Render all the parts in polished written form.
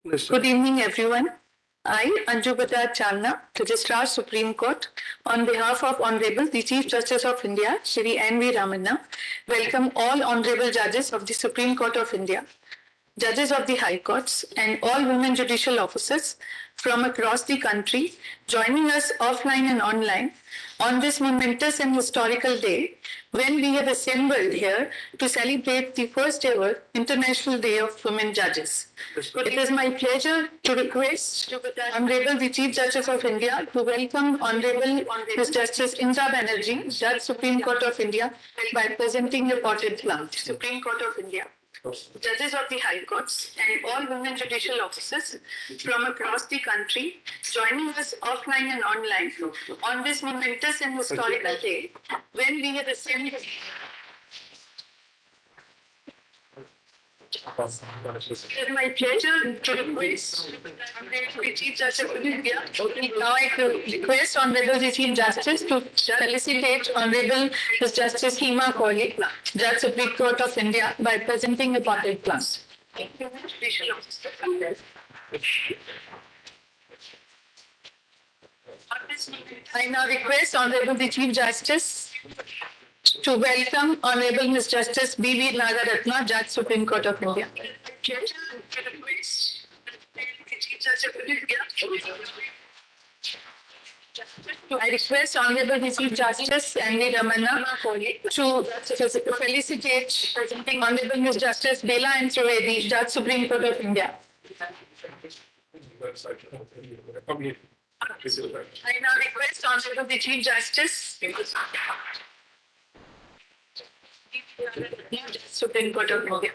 Good evening, everyone. I, Anju Bajaj Chalna, Registrar Supreme Court, on behalf of Honorable the Chief Justice of India, Shri N.V. Ramanna, welcome all Honorable Judges of the Supreme Court of India, Judges of the High Courts, and all women judicial officers from across the country joining us offline and online on this momentous and historical day when we have assembled here to celebrate the first ever International Day of Women Judges. It is my pleasure to request Honorable the Chief Justice of India to welcome Honorable Ms. Justice Indra Banerjee, Judge Supreme Court of India, by presenting the potted plant. Supreme Court of India. Judges of the High Courts and all women judicial officers from across the country joining us offline and online on this momentous and historical day when we have assembled. It is my pleasure to request the Chief Justice of India. Now I request Honorable the Chief Justice to felicitate Honorable Ms. Justice Hema Kohli, Judge Supreme Court of India, by presenting a potted plant. I now request Honorable the Chief Justice to welcome Honorable Ms. Justice B.V. Nagaratna, Judge Supreme Court of India. I request Honorable the Chief Justice N.V. Ramanna to felicitate Honorable Ms. Justice Bela and Trivedi, Judge Supreme Court of India. I now request Honorable the Chief Justice Supreme Court of India.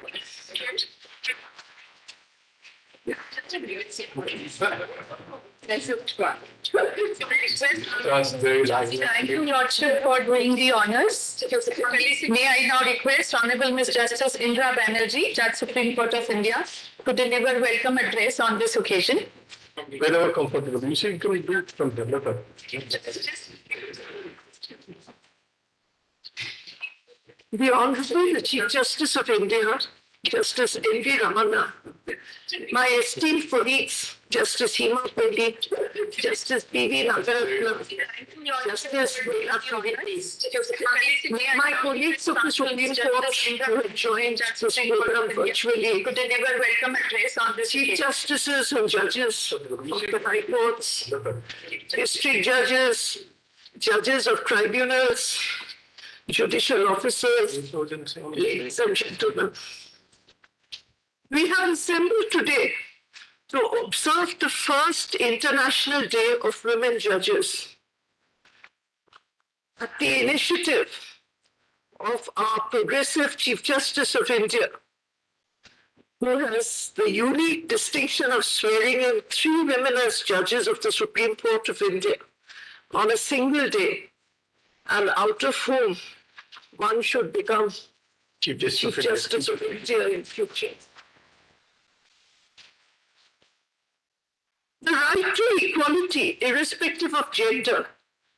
Thank you, Lordship, for doing the honors. May I now request Honorable Ms. Justice Indra Banerjee, Judge Supreme Court of India, to deliver welcome address on this occasion. Whenever comfortable, you see, you can do it from the The Honorable the Chief Justice of India, Justice N.V. Ramanna, my esteemed colleagues, Justice Hema Kohli, Justice B.V. Nagaratna, Justice Bela Trivedi, my colleagues of the Supreme Court who have joined this program virtually, To deliver welcome address on this Chief occasion. Justices and Judges of the High Courts, District Judges, Judges of Tribunals, Judicial Officers, ladies and gentlemen. We have assembled today to observe the first International Day of Women Judges at the initiative of our progressive Chief Justice of India, who has the unique distinction of swearing in 3 women as judges of the Supreme Court of India on a single day, and out of whom one should become Chief Justice of India in future. The right to equality, irrespective of gender,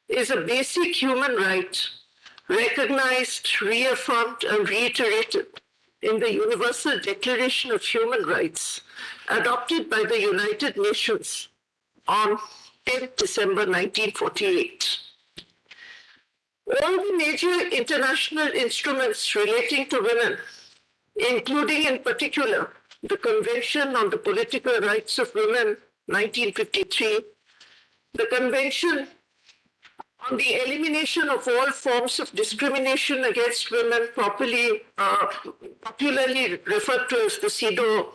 is a basic human right recognized, reaffirmed, and reiterated in the Universal Declaration of Human Rights, adopted by the United Nations on 10 December 1948. All the major international instruments relating to women, including in particular the Convention on the Political Rights of Women, 1953, the Convention on the Elimination of All Forms of Discrimination against Women, popularly referred to as the CEDAW,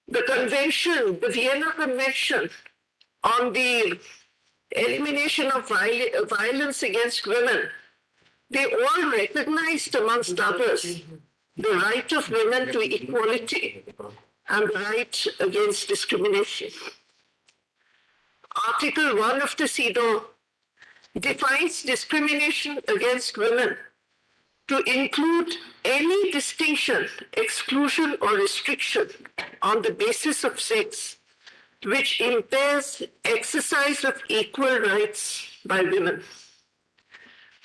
the Convention, the Vienna Convention on the Elimination of Violence against Women, they all recognized, amongst others, the right of women to equality and the right against discrimination. Article 1 of the CEDAW defines discrimination against women to include any distinction, exclusion, or restriction on the basis of sex which impairs exercise of equal rights by women.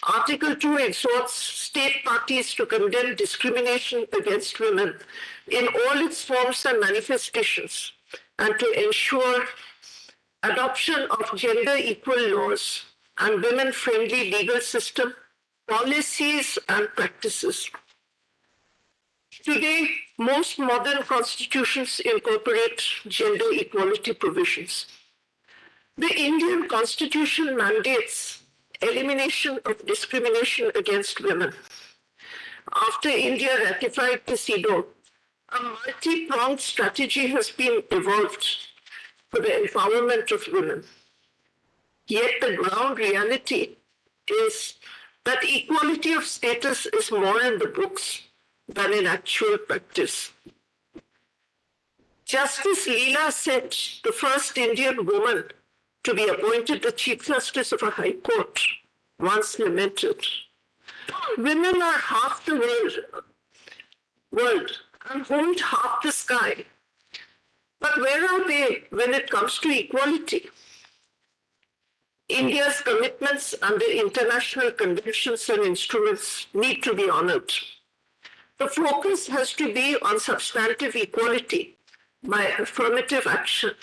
Article 2 exhorts state parties to condemn discrimination against women in all its forms and manifestations and to ensure adoption of gender equal laws and women-friendly legal system, policies and practices. Today, most modern constitutions incorporate gender equality provisions. The Indian Constitution mandates elimination of discrimination against women. After India ratified the CEDAW, a multi-pronged strategy has been evolved for the empowerment of women. Yet the ground reality is that equality of status is more in the books than in actual practice. Justice Leela Seth, the first Indian woman to be appointed the Chief Justice of a High Court, once lamented, "Women are half the world and hold half the sky. But where are they when it comes to equality?" India's commitments under international conventions and instruments need to be honored. The focus has to be on substantive equality by affirmative action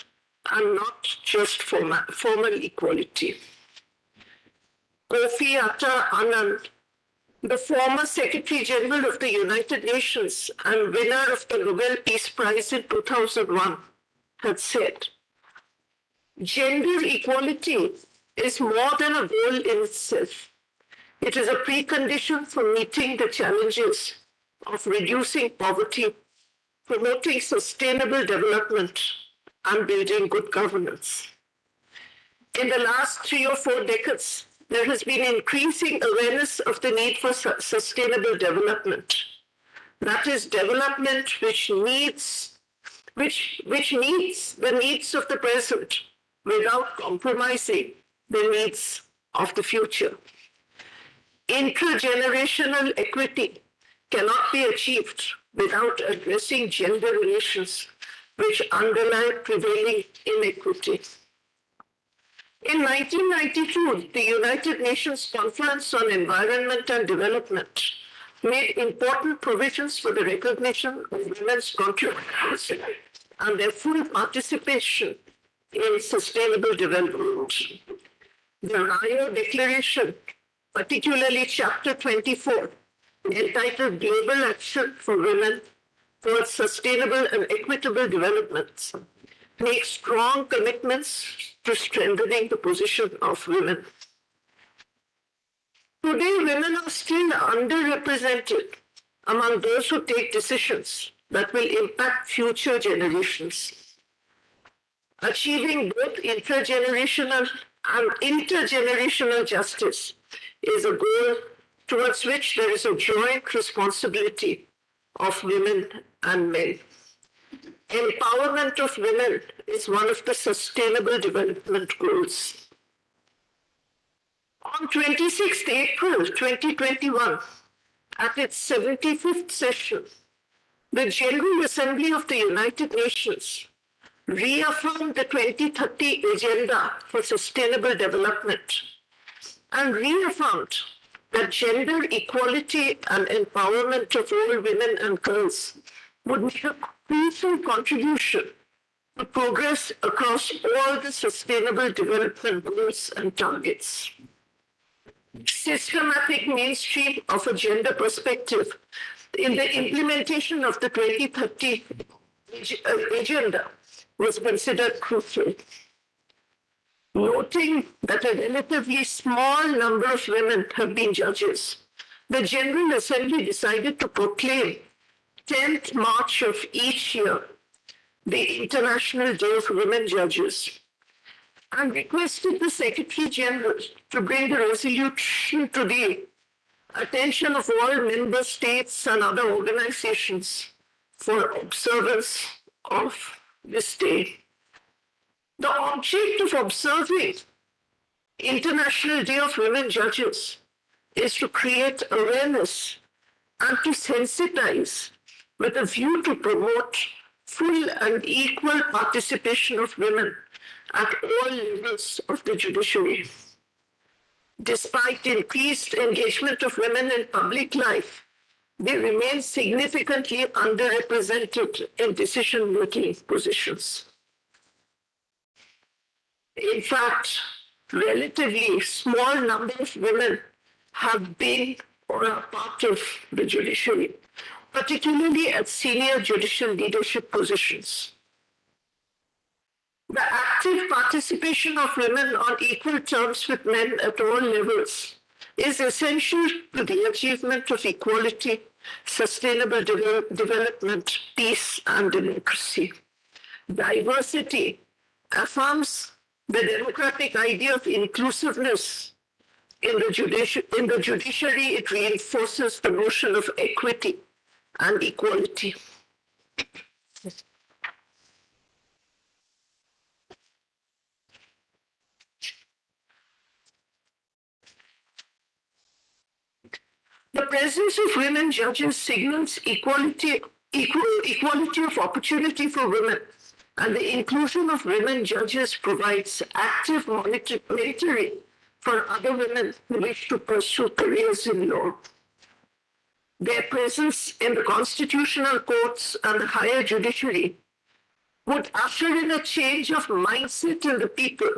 and not just formal equality. Kofi Annan, the former Secretary General of the United Nations and winner of the Nobel Peace Prize in 2001, had said, "Gender equality is more than a goal in itself. It is a precondition for meeting the challenges of reducing poverty, promoting sustainable development, and building good governance." In the last 3 or 4 decades, there has been increasing awareness of the need for sustainable development. That is development which meets the needs of the present without compromising the needs of the future. Intergenerational equity cannot be achieved without addressing gender relations which underlie prevailing inequity. In 1992, the United Nations Conference on Environment and Development made important provisions for the recognition of women's contributions and their full participation in sustainable development. The Rio Declaration, particularly Chapter 24, entitled Global Action for Women towards Sustainable and Equitable Development, makes strong commitments to strengthening the position of women. Today, women are still underrepresented among those who take decisions that will impact future generations. Achieving both intergenerational and intergenerational justice is a goal towards which there is a joint responsibility of women and men. Empowerment of women is one of the Sustainable Development Goals. On 26th April 2021, at its 75th session, the General Assembly of the United Nations reaffirmed the 2030 Agenda for Sustainable Development and reaffirmed that gender equality and empowerment of all women and girls would make a crucial contribution to progress across all the Sustainable Development Goals and targets. Systematic mainstream of a gender perspective in the implementation of the 2030 Agenda was considered crucial. Noting that a relatively small number of women have been judges, the General Assembly decided to proclaim 10th March of each year the International Day of Women Judges and requested the Secretary General to bring the resolution to the attention of all member states and other organizations for observance of this day. The object of observing International Day of Women Judges is to create awareness and to sensitize with a view to promote full and equal participation of women at all levels of the judiciary. Despite increased engagement of women in public life, they remain significantly underrepresented in decision-making positions. In fact, relatively small number of women have been or are part of the judiciary, particularly at senior judicial leadership positions. The active participation of women on equal terms with men at all levels is essential to the achievement of equality, sustainable development, peace, and democracy. Diversity affirms the democratic idea of inclusiveness. In the judiciary, it reinforces the notion of equity and equality. The presence of women judges signals equality of opportunity for women, and the inclusion of women judges provides active monitoring for other women who wish to pursue careers in law. Their presence in the constitutional courts and the higher judiciary would usher in a change of mindset in the people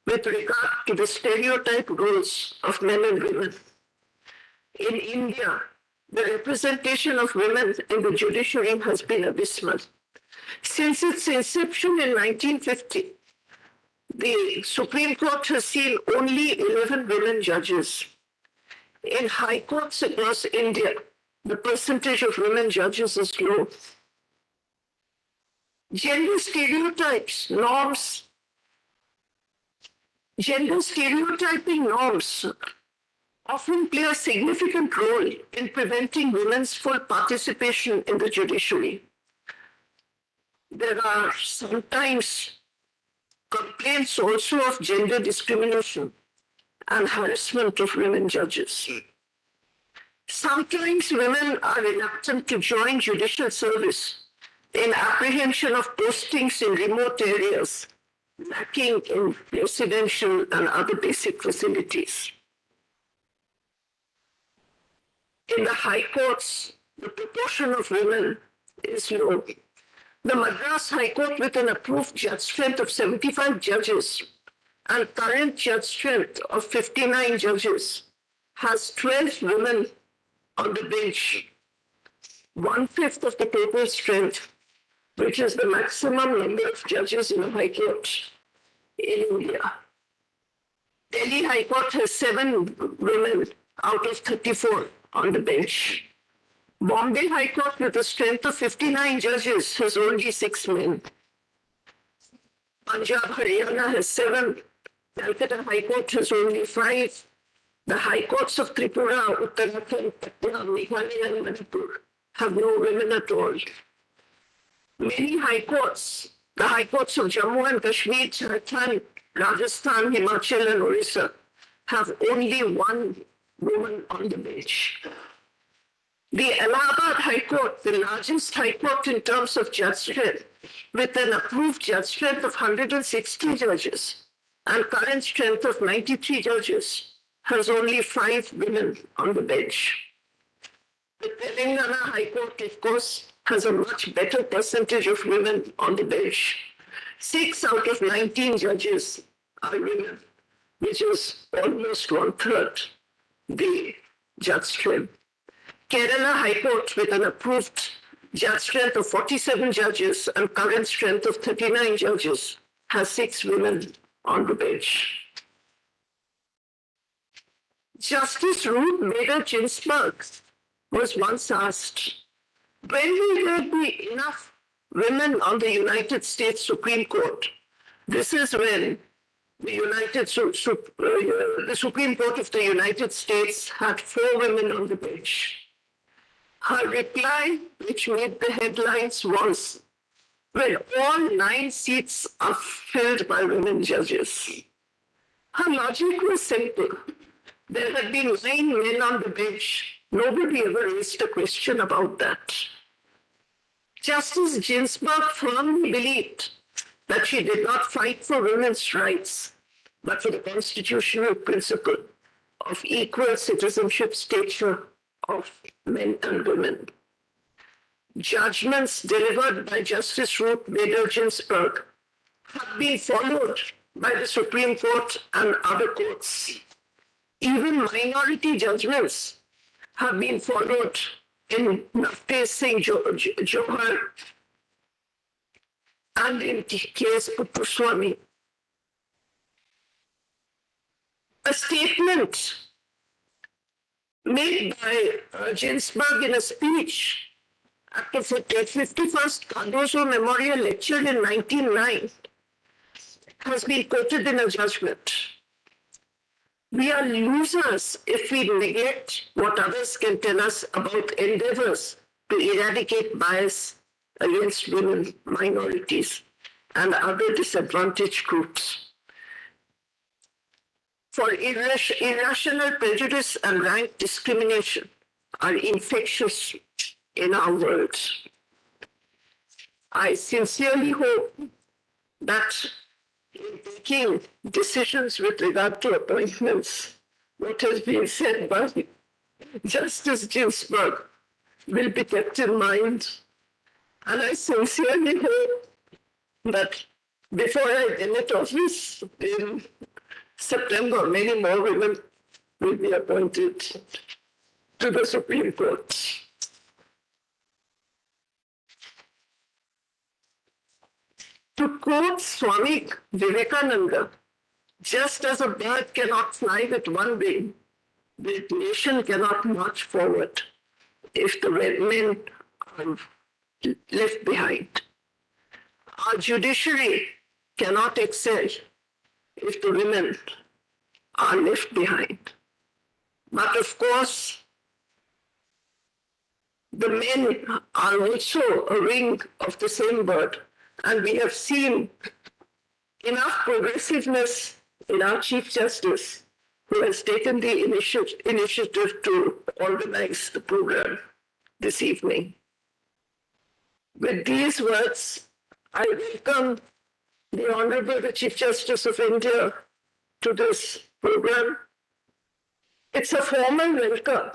with regard to the stereotype roles of men and women. In India, the representation of women in the judiciary has been abysmal. Since its inception in 1950, the Supreme Court has seen only 11 women judges. In high courts across India, the percentage of women judges is low. Gender stereotyping norms often play a significant role in preventing women's full participation in the judiciary. There are sometimes complaints also of gender discrimination and harassment of women judges. Sometimes women are reluctant to join judicial service in apprehension of postings in remote areas, lacking in residential and other basic facilities. In the high courts, the proportion of women is low. The Madras High Court, with an approved judge strength of 75 judges and current judge strength of 59 judges, has 12 women on the bench, 1/5 of the total strength, which is the maximum number of judges in a high court in India. Delhi High Court has 7 women out of 34 on the bench. Bombay High Court, with a strength of 59 judges, has only 6 men. Punjab, Haryana has 7. Calcutta High Court has only 5. The High Courts of Tripura, Uttarakhand, Patna, Meghalaya, and Manipur have no women at all. Many high courts, the High Courts of Jammu and Kashmir, Jharkhand, Rajasthan, Himachal, and Orissa, have only 1 woman on the bench. The Allahabad High Court, the largest high court in terms of judge strength, with an approved judge strength of 160 judges and current strength of 93 judges, has only 5 women on the bench. The Telangana High Court, of course, has a much better percentage of women on the bench. 6 out of 19 judges are women, which is almost 1/3 the judge strength. Kerala High Court, with an approved judge strength of 47 judges and current strength of 39 judges, has 6 women on the bench. Justice Ruth Bader Ginsburg was once asked, when will there be enough women on the United States Supreme Court? This is when the Supreme Court of the United States had 4 women on the bench. Her reply, which made the headlines, was, when all 9 seats are filled by women judges. Her logic was simple. There had been 9 men on the bench. Nobody ever raised a question about that. Justice Ginsburg firmly believed that she did not fight for women's rights, but for the constitutional principle of equal citizenship stature of men and women. Judgments delivered by Justice Ruth Bader Ginsburg have been followed by the Supreme Court and other courts. Even minority judgments have been followed in Navtej Singh Johar and in case Puttaswamy. A statement made by Ginsburg in a speech at the 51st Cardozo Memorial Lecture in 1909 has been quoted in a judgment. We are losers if we neglect what others can tell us about endeavors to eradicate bias against women, minorities, and other disadvantaged groups. For irrational prejudice and rank discrimination are infectious in our world. I sincerely hope that in taking decisions with regard to appointments, what has been said by Justice Ginsburg will be kept in mind. And I sincerely hope that before I demit office in September, many more women will be appointed to the Supreme Court. To quote Swami Vivekananda, just as a bird cannot fly with one wing, the nation cannot march forward if the red men are left behind. Our judiciary cannot excel if the women are left behind. But of course, the men are also a wing of the same bird. And we have seen enough progressiveness in our Chief Justice, who has taken the initiative to organize the program this evening. With these words, I welcome the Honorable the Chief Justice of India to this program. It's a formal welcome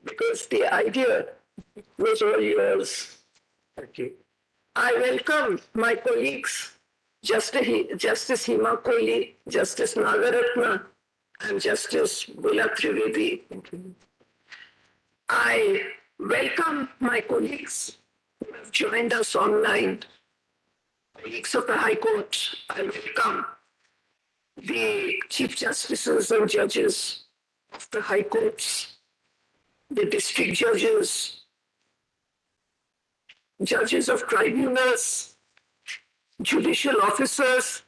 because the idea was all yours. Thank you. I welcome my colleagues, Justice Hima Kohli, Justice Nagaratna, and Justice Bula Trivedi. I welcome my colleagues who have joined us online, colleagues of the High Court. I welcome the Chief Justices and Judges of the High Courts, the District Judges, Judges of tribunals, judicial officers,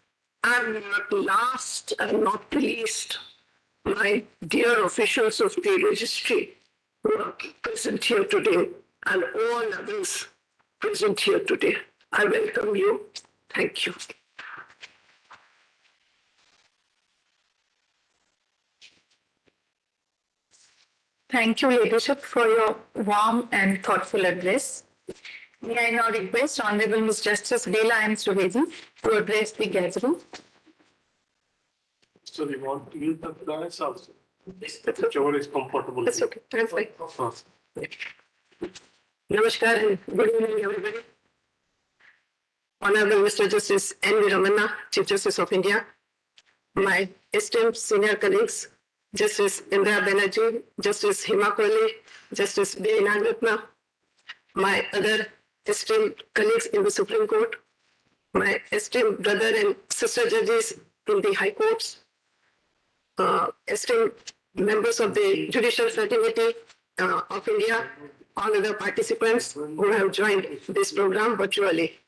and last and not least, my dear officials of the registry who are present here today and all others present here today. I welcome you. Thank you. Thank you, Leadership, for your warm and thoughtful address. May I now request Honorable Ms. Justice Bela M. Trivedi to address the gathering. So we want to use the planets also. Whichever is comfortable. That's okay. That's fine. Uh-huh. Namaskar and good evening, everybody. Honorable Mr. Justice N.V. Ramana, Chief Justice of India, my esteemed senior colleagues, Justice Indra Banerjee, Justice Hima Kohli, Justice B. Nagaratna, my other esteemed colleagues in the Supreme Court, my esteemed brother and sister judges in the High Courts, esteemed members of the Judicial Fraternity of India, all other participants who have joined this program virtually.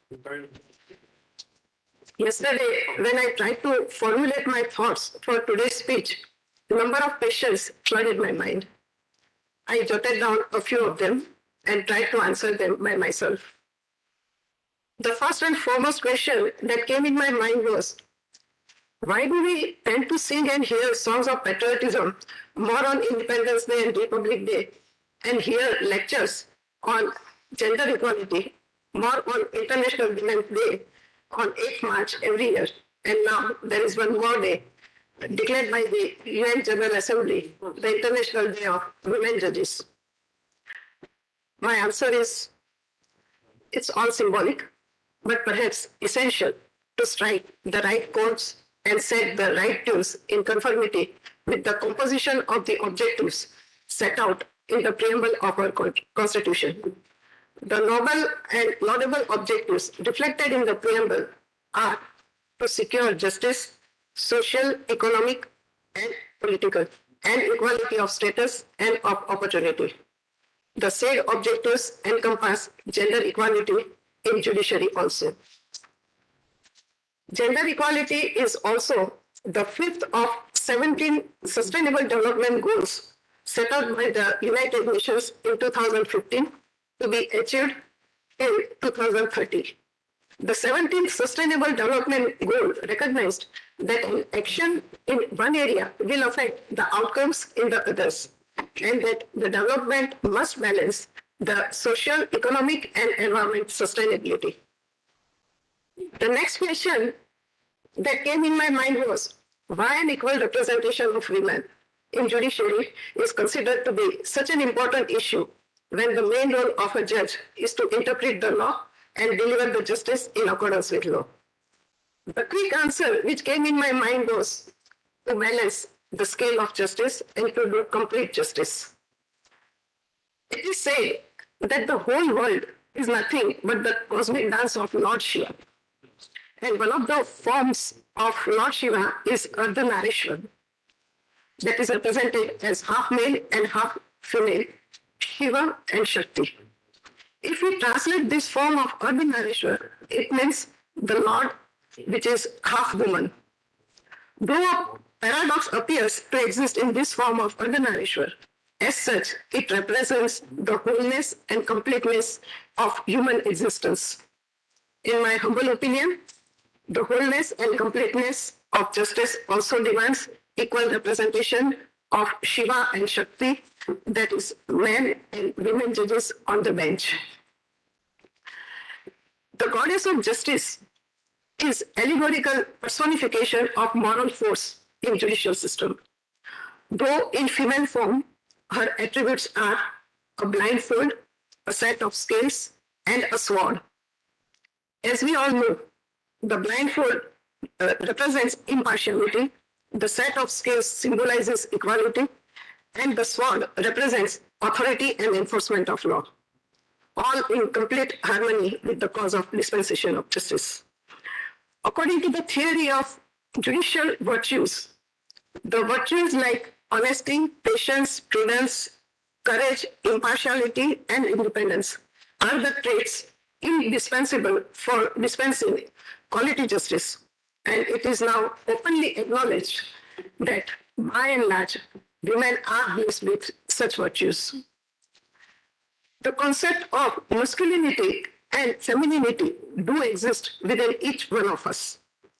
Yesterday, when I tried to formulate my thoughts for today's speech, a number of questions flooded my mind. I jotted down a few of them and tried to answer them by myself. The first and foremost question that came in my mind was, why do we tend to sing and hear songs of patriotism more on Independence Day and Republic Day and hear lectures on gender equality more on International Women's Day on 8th March every year? And now there is one more day declared by the UN General Assembly, the International Day of Women Judges? My answer is it's all symbolic, but perhaps essential to strike the right chords and set the right tunes in conformity with the composition of the objectives set out in the preamble of our Constitution. The noble and laudable objectives reflected in the preamble are to secure justice, social, economic, and political, and equality of status and of opportunity. The said objectives encompass gender equality in judiciary also. Gender equality is also the fifth of 17 Sustainable Development Goals set out by the United Nations in 2015 to be achieved in 2030. The 17th Sustainable Development Goal recognized that an action in one area will affect the outcomes in the others, and that the development must balance the social, economic, and environment sustainability. The next question that came in my mind was why an equal representation of women in judiciary is considered to be such an important issue when the main role of a judge is to interpret the law and deliver the justice in accordance with law. The quick answer which came in my mind was to balance the scale of justice and to do complete justice. It is said that the whole world is nothing but the cosmic dance of Lord Shiva. And one of the forms of Lord Shiva is Ardhanarishwar, that is represented as half male and half female, Shiva and Shakti. If we translate this form of Ardhanarishwar, it means the Lord, which is half woman. Though a paradox appears to exist in this form of Ardhanarishwar, as such, it represents the wholeness and completeness of human existence. In my humble opinion, the wholeness and completeness of justice also demands equal representation of Shiva and Shakti, that is, men and women judges on the bench. The goddess of justice is allegorical personification of moral force in judicial system. Though in female form, her attributes are a blindfold, a set of scales, and a sword. As we all know, the blindfold represents impartiality, the set of scales symbolizes equality, and the sword represents authority and enforcement of law, all in complete harmony with the cause of dispensation of justice. According to the theory of judicial virtues, the virtues like honesty, patience, prudence, courage, impartiality, and independence are the traits indispensable for dispensing quality justice. And it is now openly acknowledged that by and large, women are blessed with such virtues. The concept of masculinity and femininity do exist within each one of us.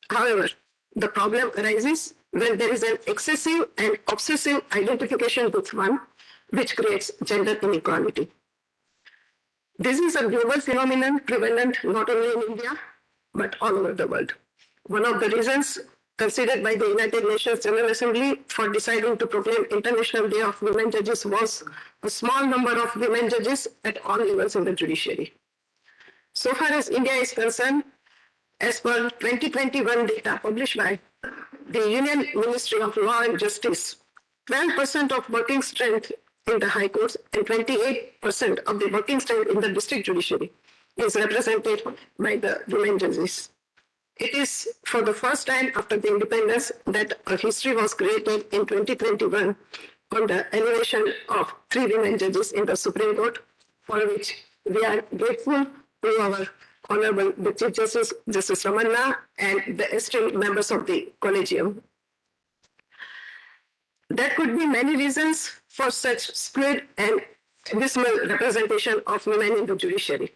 However, the problem arises when there is an excessive and obsessive identification with one, which creates gender inequality. This is a global phenomenon prevalent not only in India, but all over the world. One of the reasons considered by the United Nations General Assembly for deciding to proclaim International Day of Women Judges was a small number of women judges at all levels in the judiciary. So far as India is concerned, as per 2021 data published by the Union Ministry of Law and Justice, 12% of working strength in the High Courts and 28% of the working strength in the district judiciary is represented by the women judges. It is for the first time after the independence that a history was created in 2021 on the elevation of 3 women judges in the Supreme Court, for which we are grateful to our Honorable the Chief Justice, Justice Ramanna, and the esteemed members of the Collegium. There could be many reasons for such skewed and abysmal representation of women in the judiciary.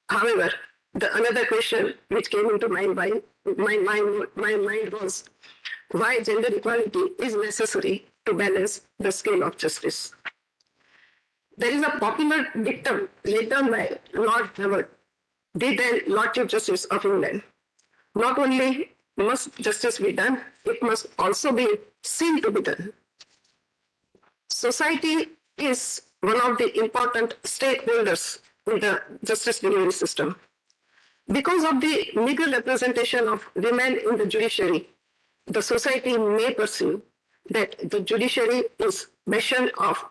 However, another question which came into my mind was why gender equality is necessary to balance the scale of justice. There is a popular dictum laid down by Lord Howard, the then Lord Chief Justice of England. Not only must justice be done, it must also be seen to be done. Society is one of the important stakeholders in the justice delivery system. Because of the meager representation of women in the judiciary, the society may perceive that the judiciary is mission of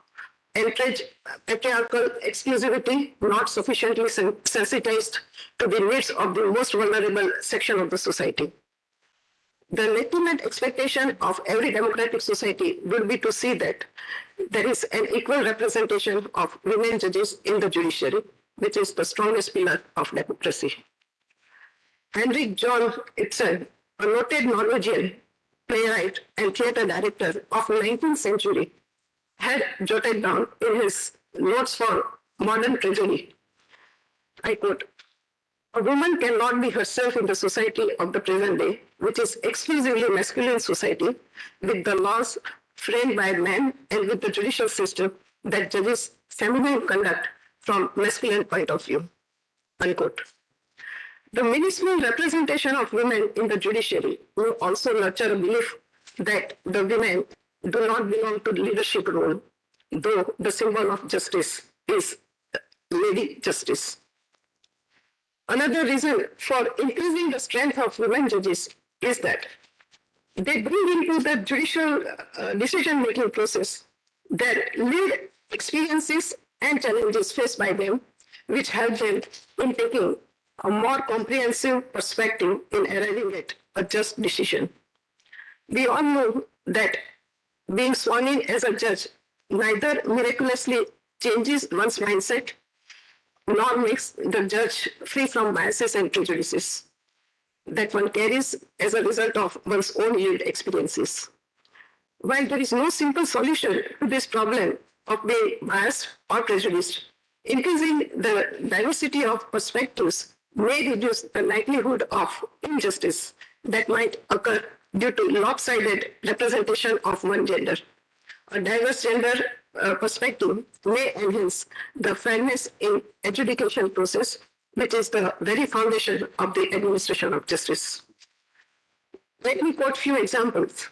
encourage patriarchal exclusivity, not sufficiently sensitized to the needs of the most vulnerable section of the society. The legitimate expectation of every democratic society would be to see that there is an equal representation of women judges in the judiciary, which is the strongest pillar of democracy. Henrik John Ibsen, a noted Norwegian playwright and theater director of the 19th century, had jotted down in his notes for modern tragedy, I quote, "A woman cannot be herself in the society of the present day, which is exclusively masculine society, with the laws framed by men and with the judicial system that judges feminine conduct from masculine point of view." Unquote. The minuscule representation of women in the judiciary will also nurture a belief that the women do not belong to the leadership role, though the symbol of justice is Lady Justice. Another reason for increasing the strength of women judges is that they bring into the judicial decision-making process their lived experiences and challenges faced by them, which help them in taking a more comprehensive perspective in arriving at a just decision. We all know that being sworn in as a judge neither miraculously changes one's mindset nor makes the judge free from biases and prejudices that one carries as a result of one's own lived experiences. While there is no simple solution to this problem of being biased or prejudiced, increasing the diversity of perspectives may reduce the likelihood of injustice that might occur due to lopsided representation of one gender. A diverse gender perspective may enhance the fairness in adjudication process, which is the very foundation of the administration of justice. Let me quote few examples.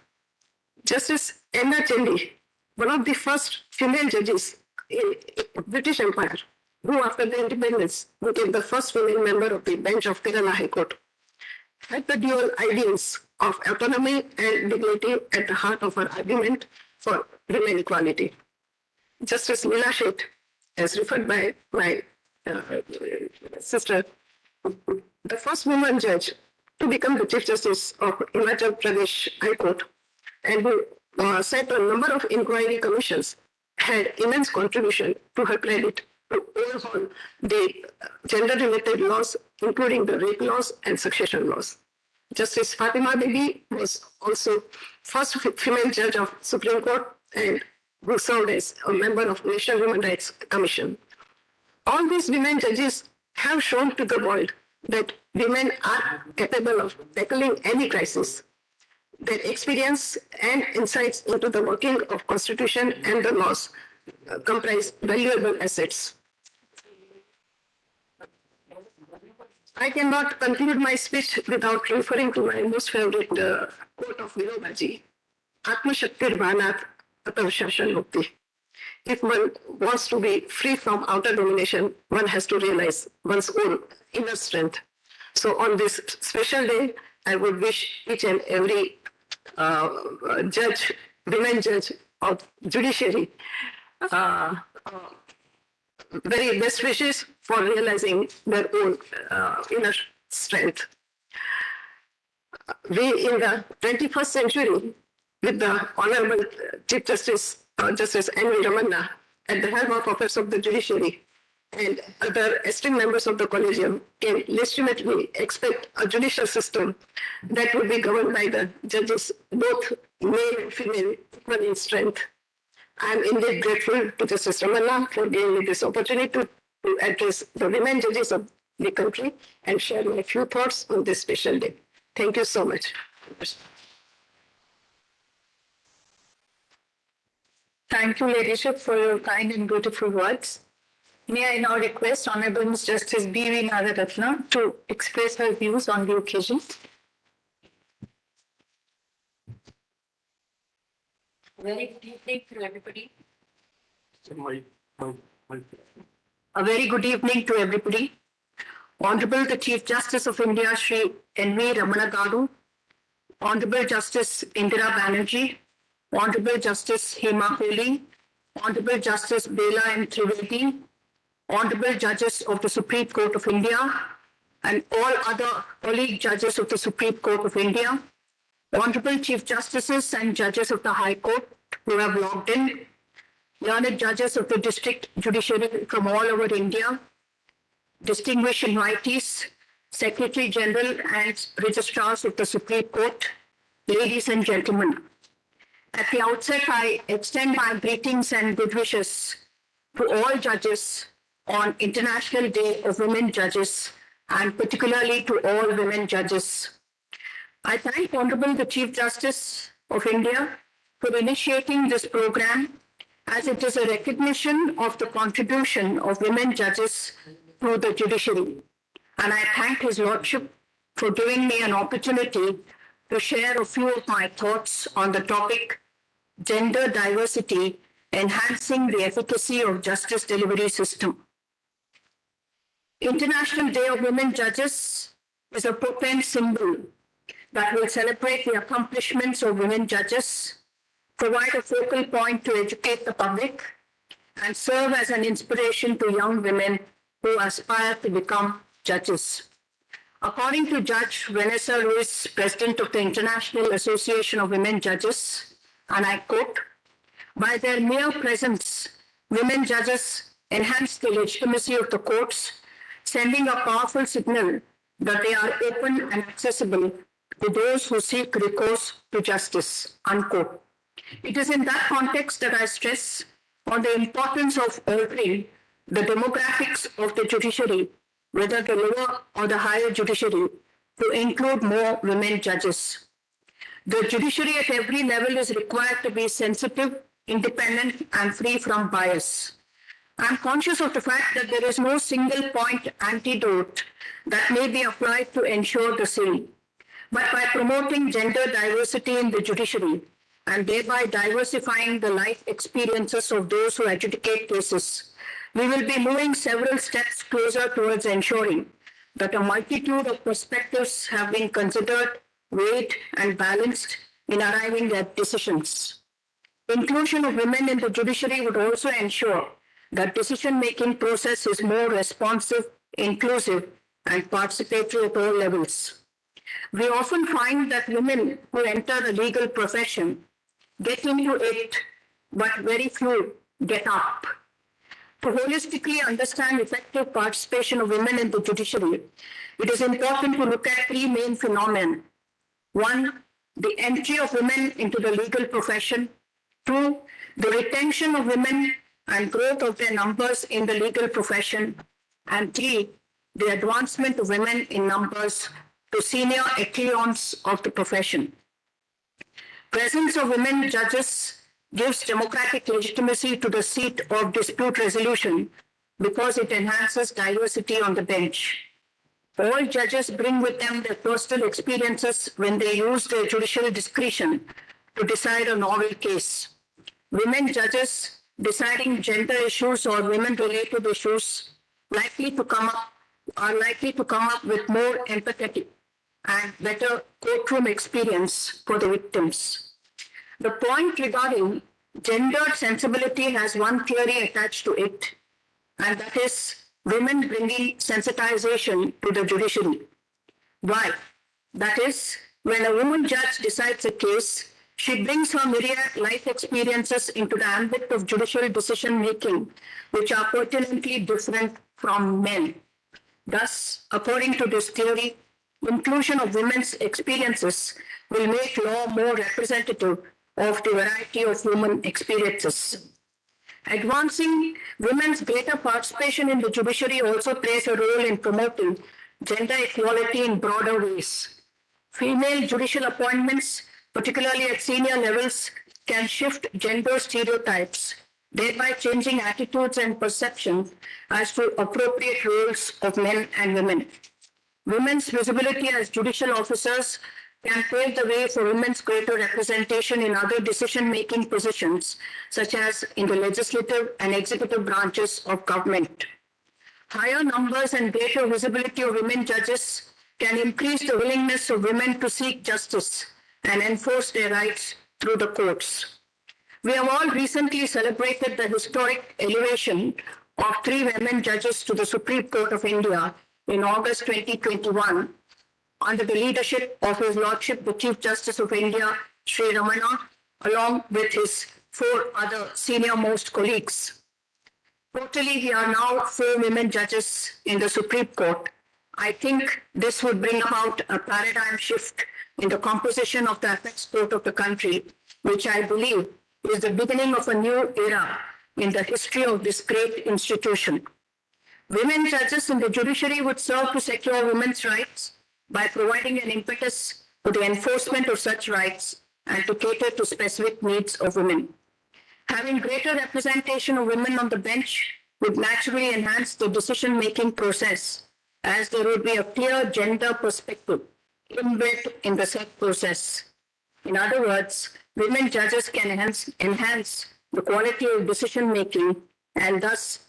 Justice Anna Chendi, one of the first female judges in British Empire, who after the independence became the first female member of the bench of Kerala High Court, had the dual ideals of autonomy and dignity at the heart of her argument for women equality. Justice Leela Sheth, as referred by my sister, the first woman judge to become the Chief Justice of Himachal Pradesh High Court, and who set a number of inquiry commissions, had immense contribution to her credit to overhaul the gender-related laws, including the rape laws and succession laws. Justice Fatima Bibi was also first female judge of Supreme Court and who served as a member of National Human Rights Commission. All these women judges have shown to the world that women are capable of tackling any crisis. Their experience and insights into the working of Constitution and the laws comprise valuable assets. I cannot conclude my speech without referring to my most favorite quote of Vinobaji, Atma Shaktir Bhanat Atav Shashan Mukti. If one wants to be free from outer domination, one has to realize one's own inner strength. So on this special day, I would wish each and every judge, women judge of judiciary, very best wishes for realizing their own inner strength. We in the 21st century, with the Honorable Chief Justice, Justice N.V. Ramanna, at the helm of Office of the Judiciary and other esteemed members of the Collegium, can legitimately expect a judicial system that would be governed by the judges, both male and female, equal in strength. I am indeed grateful to Justice Ramanna for giving me this opportunity to address the women judges of the country and share my few thoughts on this special day. Thank you so much. Thank you, Ladyship, for your kind and beautiful words. May I now request Honorable Ms. Justice B.V. Nagaratna to express her views on the occasion. Very good evening to everybody. So my, my. A very good evening to everybody. Honorable the Chief Justice of India, Shri N.V. Ramana Gadu, Honorable Justice Indira Banerjee, Honorable Justice Hema Kohli, Honorable Justice Bela M. Trivedi, Honorable Judges of the Supreme Court of India, and all other colleague judges of the Supreme Court of India, Honorable Chief Justices and judges of the High Court who have logged in, learned judges of the District Judiciary from all over India, distinguished invitees, Secretary General and registrars of the Supreme Court, ladies and gentlemen. At the outset, I extend my greetings and good wishes to all judges on International Day of Women Judges, and particularly to all women judges. I thank Honorable the Chief Justice of India for initiating this program, as it is a recognition of the contribution of women judges to the judiciary. And I thank His Lordship for giving me an opportunity to share a few of my thoughts on the topic, gender diversity, enhancing the efficacy of justice delivery system. International Day of Women Judges is a potent symbol that will celebrate the accomplishments of women judges, provide a focal point to educate the public, and serve as an inspiration to young women who aspire to become judges. According to Judge Vanessa Ruiz, President of the International Association of Women Judges, and I quote, "By their mere presence, women judges enhance the legitimacy of the courts, sending a powerful signal that they are open and accessible to those who seek recourse to justice," unquote. It is in that context that I stress on the importance of altering the demographics of the judiciary, whether the lower or the higher judiciary, to include more women judges. The judiciary at every level is required to be sensitive, independent, and free from bias. I'm conscious of the fact that there is no single point antidote that may be applied to ensure the same. But by promoting gender diversity in the judiciary and thereby diversifying the life experiences of those who adjudicate cases, we will be moving several steps closer towards ensuring that a multitude of perspectives have been considered, weighed, and balanced in arriving at decisions. Inclusion of women in the judiciary would also ensure that decision-making process is more responsive, inclusive, and participatory at all levels. We often find that women who enter the legal profession get into it, but very few get up. To holistically understand effective participation of women in the judiciary, it is important to look at three main phenomena. One, the entry of women into the legal profession. Two, the retention of women and growth of their numbers in the legal profession. And three, the advancement of women in numbers to senior echelons of the profession. Presence of women judges gives democratic legitimacy to the seat of dispute resolution because it enhances diversity on the bench. All judges bring with them their personal experiences when they use their judicial discretion to decide a novel case. Women judges deciding gender issues or women-related issues are likely to come up with more empathetic and better courtroom experience for the victims. The point regarding gendered sensibility has one theory attached to it, and that is women bringing sensitization to the judiciary. Why? That is, when a woman judge decides a case, she brings her myriad life experiences into the ambit of judicial decision-making, which are pertinently different from men. Thus, according to this theory, inclusion of women's experiences will make law more representative of the variety of human experiences. Advancing women's greater participation in the judiciary also plays a role in promoting gender equality in broader ways. Female judicial appointments, particularly at senior levels, can shift gender stereotypes, thereby changing attitudes and perceptions as to appropriate roles of men and women. Women's visibility as judicial officers can pave the way for women's greater representation in other decision-making positions, such as in the legislative and executive branches of government. Higher numbers and greater visibility of women judges can increase the willingness of women to seek justice and enforce their rights through the courts. We have all recently celebrated the historic elevation of 3 women judges to the Supreme Court of India in August 2021 under the leadership of His Lordship, the Chief Justice of India, Sri Ramana, along with his 4 other senior-most colleagues. Totally, we are now 4 women judges in the Supreme Court. I think this would bring about a paradigm shift in the composition of the apex court of the country, which I believe is the beginning of a new era in the history of this great institution. Women judges in the judiciary would serve to secure women's rights by providing an impetus to the enforcement of such rights and to cater to specific needs of women. Having greater representation of women on the bench would naturally enhance the decision-making process, as there would be a clear gender perspective inbuilt in the said process. In other words, women judges can enhance the quality of decision-making and thus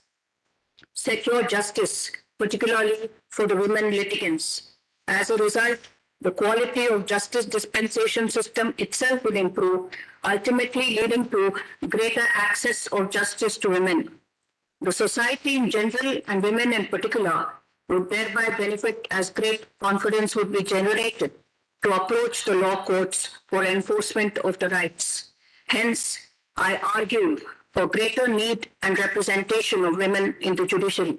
secure justice, particularly for the women litigants. As a result, the quality of justice dispensation system itself will improve, ultimately leading to greater access of justice to women. The society in general and women in particular would thereby benefit as great confidence would be generated to approach the law courts for enforcement of the rights. Hence, I argue for greater need and representation of women in the judiciary.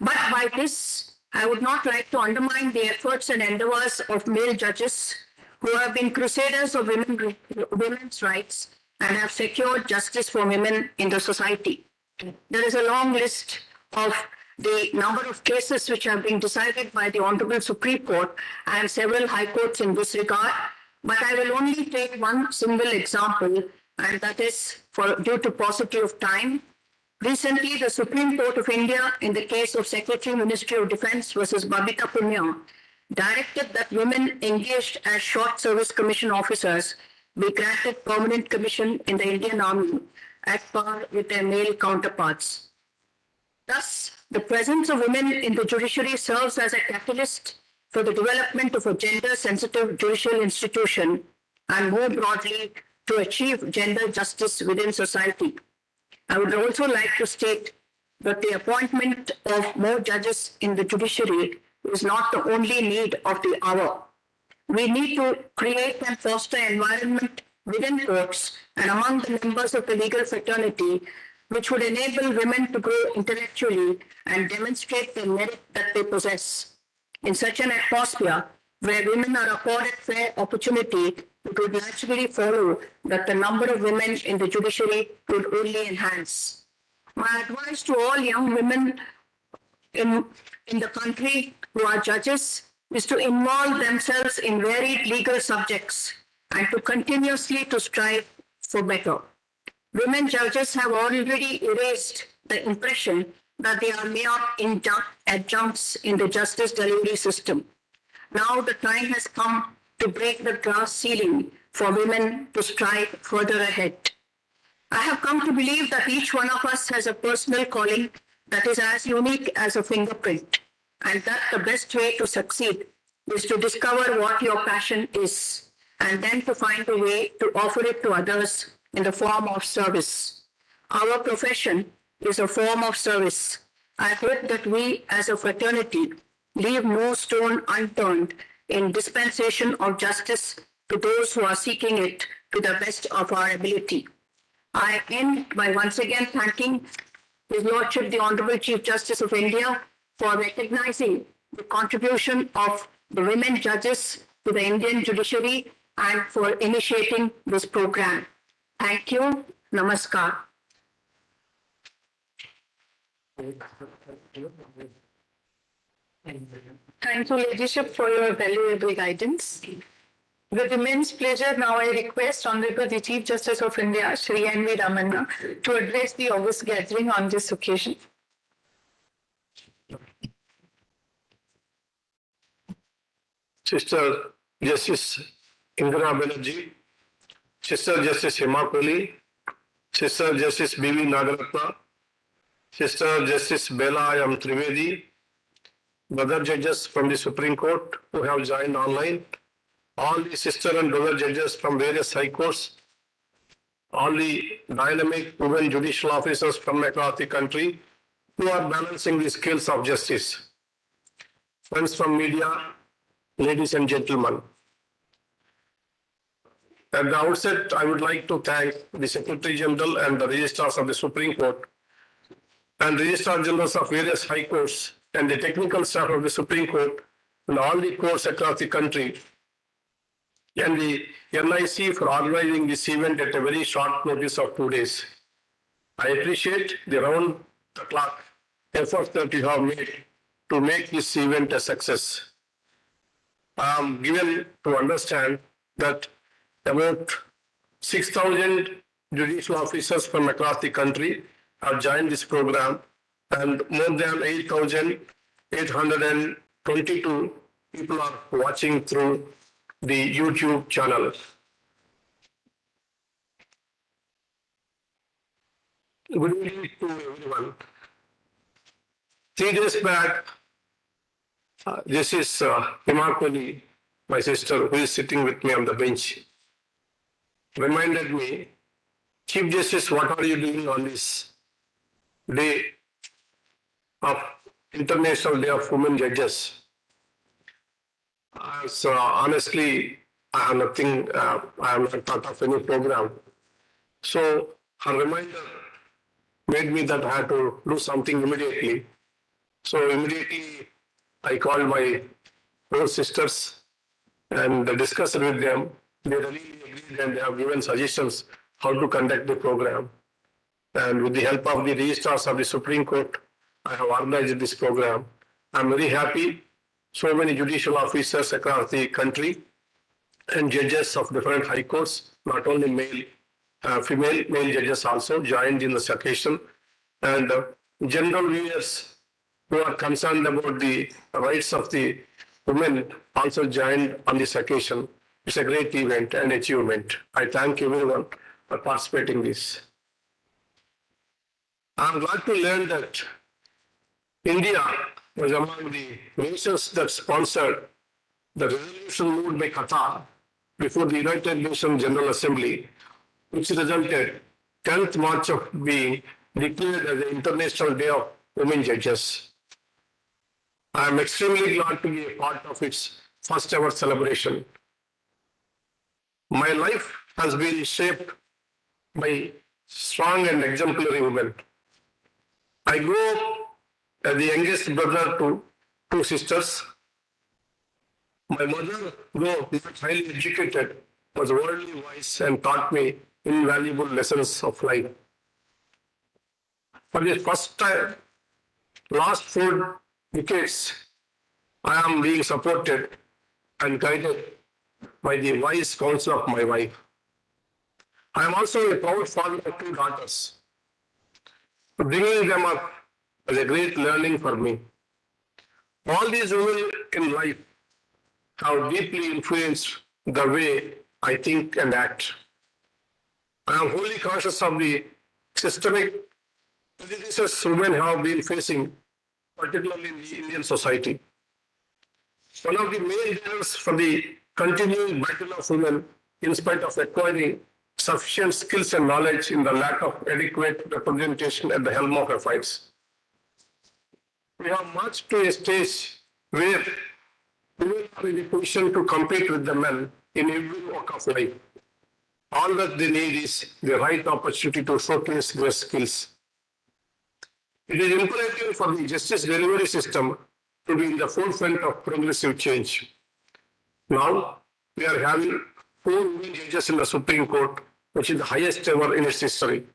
But by this, I would not like to undermine the efforts and endeavors of male judges who have been crusaders of women's rights and have secured justice for women in the society. There is a long list of the number of cases which have been decided by the Honorable Supreme Court and several high courts in this regard, but I will only take one single example, and that is due to paucity of time. Recently, the Supreme Court of India, in the case of Secretary Ministry of Defence versus Babita Punya, directed that women engaged as short service commission officers be granted permanent commission in the Indian Army at par with their male counterparts. Thus, the presence of women in the judiciary serves as a catalyst for the development of a gender-sensitive judicial institution and more broadly to achieve gender justice within society. I would also like to state that the appointment of more judges in the judiciary is not the only need of the hour. We need to create and foster an environment within courts and among the members of the legal fraternity which would enable women to grow intellectually and demonstrate the merit that they possess. In such an atmosphere, where women are accorded fair opportunity, it would naturally follow that the number of women in the judiciary would only enhance. My advice to all young women in the country who are judges is to involve themselves in varied legal subjects and to continuously to strive for better. Women judges have already erased the impression that they are mere adjuncts in the justice delivery system. Now the time has come to break the glass ceiling for women to strive further ahead. I have come to believe that each one of us has a personal calling that is as unique as a fingerprint, and that the best way to succeed is to discover what your passion is, and then to find a way to offer it to others in the form of service. Our profession is a form of service. I hope that we as a fraternity leave no stone unturned in dispensation of justice to those who are seeking it to the best of our ability. I end by once again thanking His Lordship, the Honorable Chief Justice of India, for recognizing the contribution of the women judges to the Indian judiciary and for initiating this program. Thank you. Namaskar. Thank you, Ladyship, for your valuable guidance. With immense pleasure, now I request Honorable the Chief Justice of India, Shri N.V. Ramanna, to address the august gathering on this occasion. Sister Justice Indira Banerjee, Sister Justice Hema Kohli, Sister Justice B.V. Nagaratna, Sister Justice Bella M. Trivedi, brother judges from the Supreme Court who have joined online, all the sister and brother judges from various high courts, all the dynamic women judicial officers from across the country who are balancing the scales of justice. Friends from media, ladies and gentlemen. At the outset, I would like to thank the Secretary General and the registrars of the Supreme Court and Registrar Generals of various high courts and the technical staff of the Supreme Court and all the courts across the country and the NIC for organizing this event at a very short notice of 2 days. I appreciate the round-the-clock efforts that you have made to make this event a success. I am given to understand that about 6,000 judicial officers from across the country have joined this program, and more than 8,822 people are watching through the YouTube channel. Good evening to everyone. 3 days back, this is Hema Kohli, my sister, who is sitting with me on the bench, reminded me, Chief Justice, what are you doing on this day of International Day of Women Judges? So honestly, I have nothing, I am not part of any program. So her reminder made me that I had to do something immediately. So immediately I called my four sisters and discussed with them. They really agreed and they have given suggestions how to conduct the program. And with the help of the registrars of the Supreme Court, I have organized this program. I'm very happy. So many judicial officers across the country and judges of different high courts, not only male, male judges also joined in this occasion. And general viewers who are concerned about the rights of the women also joined on this occasion. It's a great event and achievement. I thank everyone for participating in this. I'm glad to learn that India was among the nations that sponsored the resolution moved by Qatar before the United Nations General Assembly, which resulted 10th March of being declared as the International Day of Women Judges. I am extremely glad to be a part of its first ever celebration. My life has been shaped by strong and exemplary women. I grew up as the youngest brother to two sisters. My mother, though not highly educated, was worldly wise and taught me invaluable lessons of life. For the first time, last 4 decades, I am being supported and guided by the wise counsel of my wife. I am also a proud father of 2 daughters. Bringing them up was a great learning for me. All these women in life have deeply influenced the way I think and act. I am wholly conscious of the systemic prejudices women have been facing, particularly in the Indian society. One of the main barriers for the continuing battle of women, in spite of acquiring sufficient skills and knowledge, in the lack of adequate representation at the helm of affairs. We have marched to a stage where women are in a position to compete with the men in every walk of life. All that they need is the right opportunity to showcase their skills. It is imperative for the justice delivery system to be in the forefront of progressive change. Now, we are having 4 women judges in the Supreme Court, which is the highest ever in its history.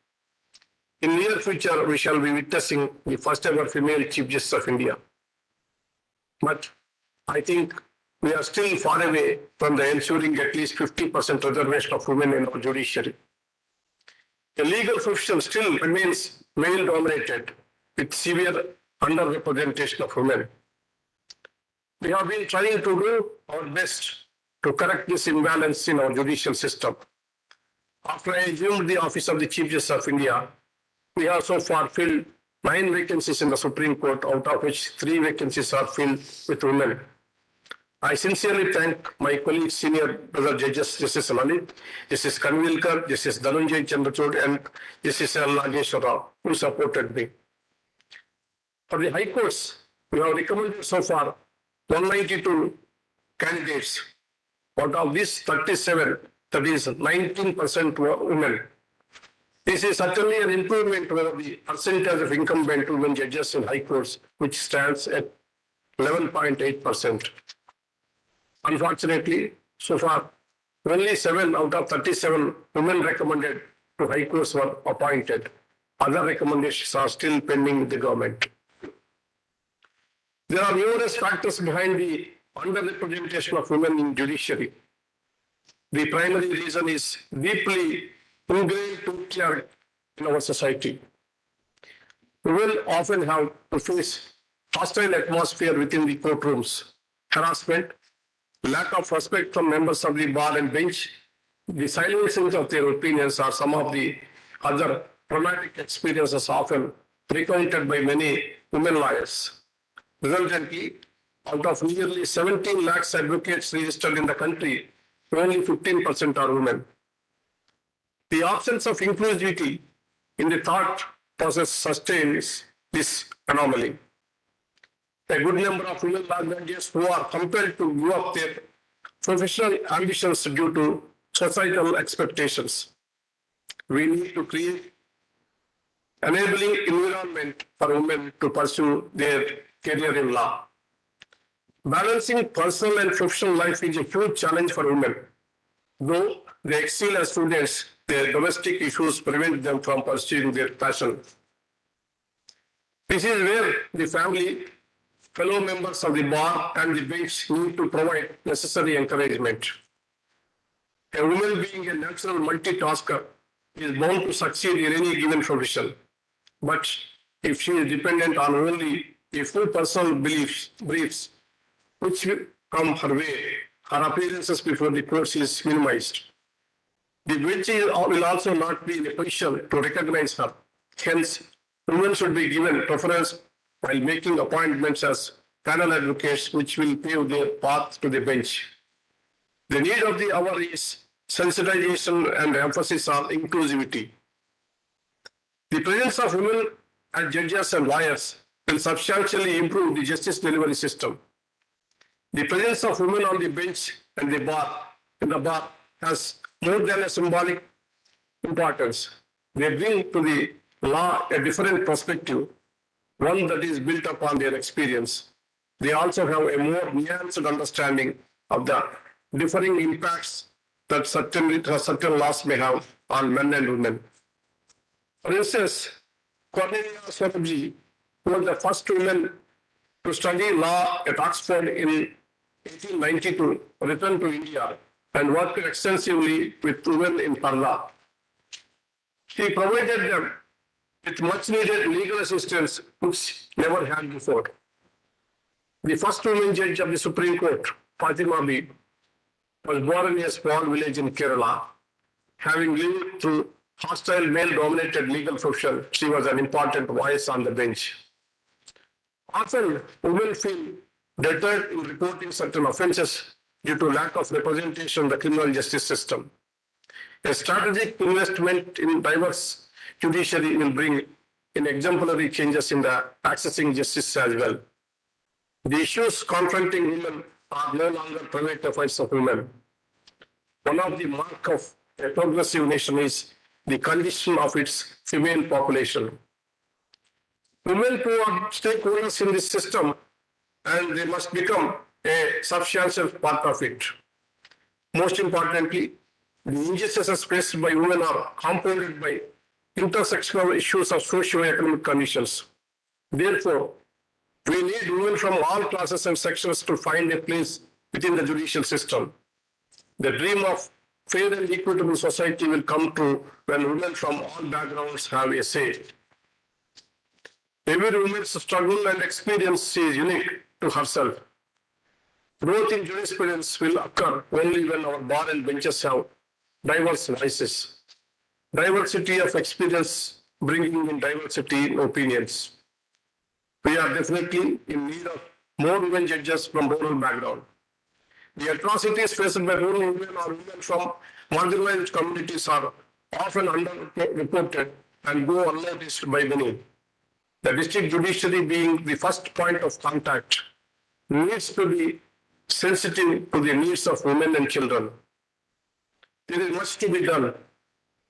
In near future, we shall be witnessing the first ever female Chief Justice of India. But I think we are still far away from the ensuring at least 50% reservation of women in our judiciary. The legal profession still remains male-dominated, with severe underrepresentation of women. We have been trying to do our best to correct this imbalance in our judicial system. After I assumed the office of the Chief Justice of India, we have so far filled 9 vacancies in the Supreme Court, out of which 3 vacancies are filled with women. I sincerely thank my colleagues, senior brother judges, Justice Lalit, Justice Kanvilkar, Justice Dhananjay Chandrachud, and Justice L. Nageshwar Rao, who supported me. For the High Courts, we have recommended so far 192 candidates. Out of these 37, that is 19% women. This is certainly an improvement over the percentage of incumbent women judges in High Courts, which stands at 11.8%. Unfortunately, so far, only 7 out of 37 women recommended to High Courts were appointed. Other recommendations are still pending with the government. There are numerous factors behind the underrepresentation of women in judiciary. The primary reason is deeply ingrained patriarchy in our society. Women often have to face hostile atmosphere within the courtrooms, harassment, lack of respect from members of the bar and bench, the silencing of their opinions are some of the other traumatic experiences often recounted by many women lawyers. Resultantly, out of nearly 17 lakhs advocates registered in the country, only 15% are women. The absence of inclusivity in the thought process sustains this anomaly. A good number of women law graduates who are compelled to give up their professional ambitions due to societal expectations. We need to create enabling environment for women to pursue their career in law. Balancing personal and professional life is a huge challenge for women. Though they excel as students, their domestic issues prevent them from pursuing their passion. This is where the family, fellow members of the bar and the bench need to provide necessary encouragement. A woman being a natural multitasker is bound to succeed in any given profession. But if she is dependent on only a few personal briefs which will come her way, her appearances before the courts is minimized. The bench will also not be in a position to recognize her. Hence, women should be given preference while making appointments as panel advocates, which will pave their path to the bench. The need of the hour is sensitization and emphasis on inclusivity. The presence of women as judges and lawyers will substantially improve the justice delivery system. The presence of women on the bench and the bar has more than a symbolic importance. They bring to the law a different perspective, one that is built upon their experience. They also have a more nuanced understanding of the differing impacts that certain laws may have on men and women. For instance, Cornelia Swarajee was the first woman to study law at Oxford in 1892, returned to India and worked extensively with women in Parla. She provided them with much needed legal assistance which never had before. The first woman judge of the Supreme Court, Fatima B, was born in a small village in Kerala. Having lived through hostile male-dominated legal profession, she was an important voice on the bench. Often, women feel deterred in reporting certain offences due to lack of representation in the criminal justice system. A strategic investment in diverse judiciary will bring in exemplary changes in the accessing justice as well. The issues confronting women are no longer private affairs of women. One of the mark of a progressive nation is the condition of its female population. Women too are stakeholders in this system and they must become a substantial part of it. Most importantly, the injustices faced by women are compounded by intersectional issues of socio-economic conditions. Therefore, we need women from all classes and sections to find a place within the judicial system. The dream of fair and equitable society will come true when women from all backgrounds have a say. Every woman's struggle and experience is unique to herself. Growth in jurisprudence will occur only when our bar and benches have diverse voices. Diversity of experience bringing in diversity in opinions. We are definitely in need of more women judges from rural background. The atrocities faced by rural women or women from marginalized communities are often underreported and go unnoticed by many. The district judiciary being the first point of contact needs to be sensitive to the needs of women and children. There is much to be done.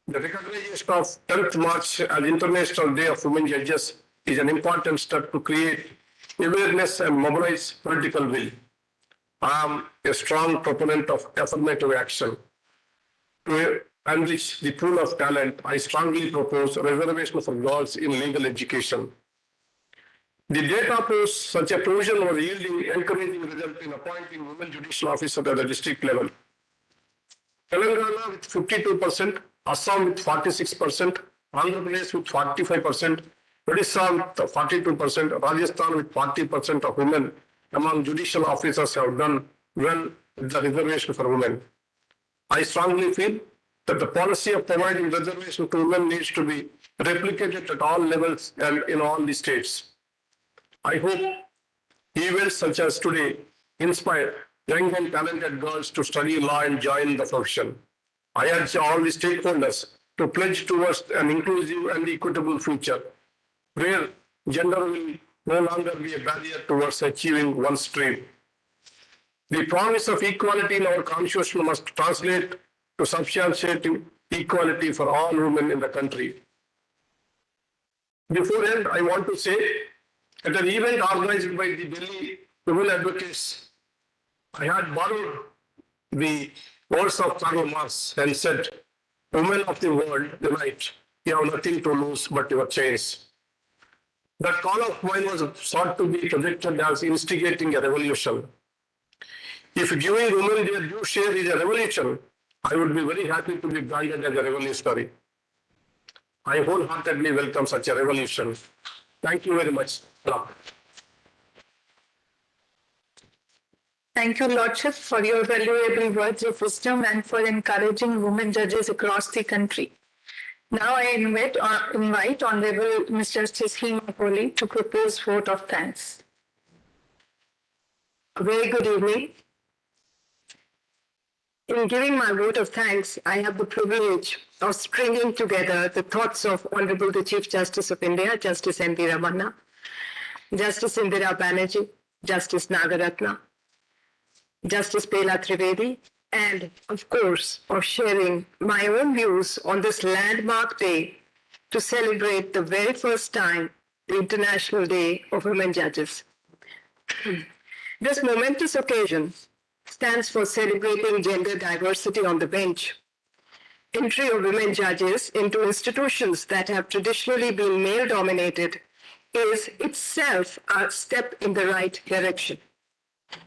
The recognition of 10th March as International Day of Women Judges is an important step to create awareness and mobilize political will. I am a strong proponent of affirmative action. To enrich the pool of talent, I strongly propose a reservation for girls in legal education. The data proves such a provision was yielding encouraging result in appointing women judicial officers at the district level. Telangana with 52%, Assam with 46%, Andhra Pradesh with 45%, Odisha with 42%, Rajasthan with 40% of women among judicial officers have done well with the reservation for women. I strongly feel that the policy of providing reservation to women needs to be replicated at all levels and in all the states. I hope events such as today inspire young and talented girls to study law and join the profession. I urge all the stakeholders to pledge towards an inclusive and equitable future, where gender will no longer be a barrier towards achieving one's dream. The promise of equality in our constitution must translate to substantiating equality for all women in the country. Beforehand, I want to say, at an event organized by the Delhi Women Advocates, I had borrowed the words of Karl Marx and said, "Women of the world, unite. You have nothing to lose but your chains." That call of mine was sought to be projected as instigating a revolution. If giving women their due share is a revolution, I would be very happy to be branded as a revolutionary. I wholeheartedly welcome such a revolution. Thank you very much. Thank you, Lordship, for your valuable words of wisdom and for encouraging women judges across the country. Now I invite Honorable Ms. Justice Hema Kohli to propose vote of thanks. A very good evening. In giving my vote of thanks, I have the privilege of stringing together the thoughts of Honorable the Chief Justice of India, Justice N.V. Ramanna, Justice Indira Banerjee, Justice Nagaratna, Justice Pela Trivedi, and of course, of sharing my own views on this landmark day to celebrate the very first time the International Day of Women Judges. This momentous occasion stands for celebrating gender diversity on the bench. Entry of women judges into institutions that have traditionally been male-dominated is itself a step in the right direction.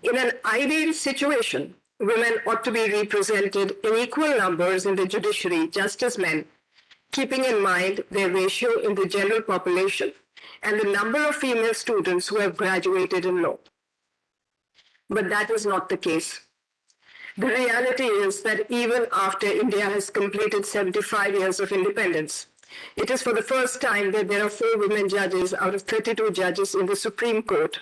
In an ideal situation, women ought to be represented in equal numbers in the judiciary just as men, keeping in mind their ratio in the general population and the number of female students who have graduated in law. But that is not the case. The reality is that even after India has completed 75 years of independence, it is for the first time that there are 4 women judges out of 32 judges in the Supreme Court,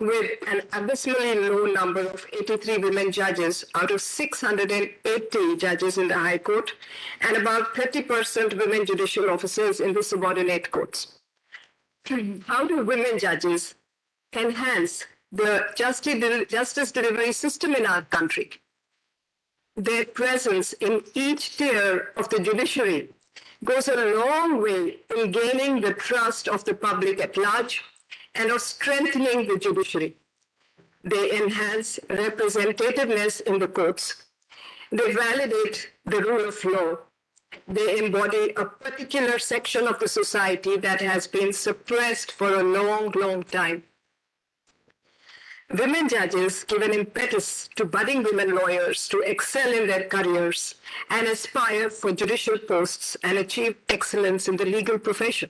with an abysmally low number of 83 women judges out of 680 judges in the High Court, and about 30% women judicial officers in the subordinate courts. How do women judges enhance the justice delivery system in our country? Their presence in each tier of the judiciary goes a long way in gaining the trust of the public at large and of strengthening the judiciary. They enhance representativeness in the courts. They validate the rule of law. They embody a particular section of the society that has been suppressed for a long, long time. Women judges give an impetus to budding women lawyers to excel in their careers and aspire for judicial posts and achieve excellence in the legal profession.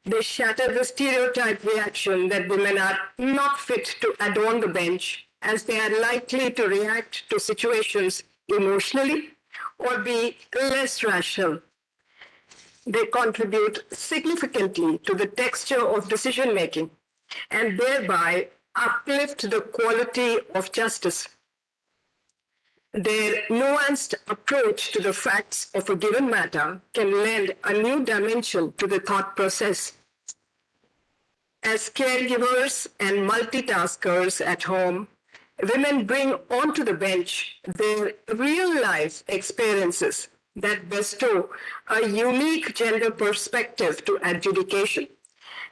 They shatter the stereotype reaction that women are not fit to adorn the bench as they are likely to react to situations emotionally or be less rational. They contribute significantly to the texture of decision making and thereby uplift the quality of justice. Their nuanced approach to the facts of a given matter can lend a new dimension to the thought process. As caregivers and multitaskers at home, women bring onto the bench their real-life experiences that bestow a unique gender perspective to adjudication